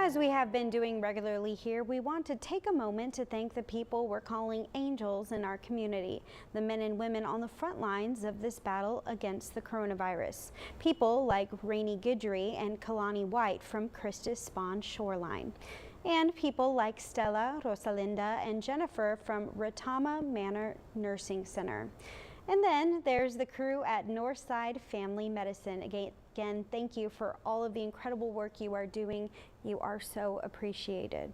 As we have been doing regularly here, we want to take a moment to thank the people we're calling angels in our community, the men and women on the front lines of this battle against the coronavirus. People like Rainey Guidry and Kalani White from Christus Spawn Shoreline. And people like Stella, Rosalinda, and Jennifer from Retama Manor Nursing Center. And then there's the crew at Northside Family Medicine. Again, thank you for all of the incredible work you are doing. You are so appreciated.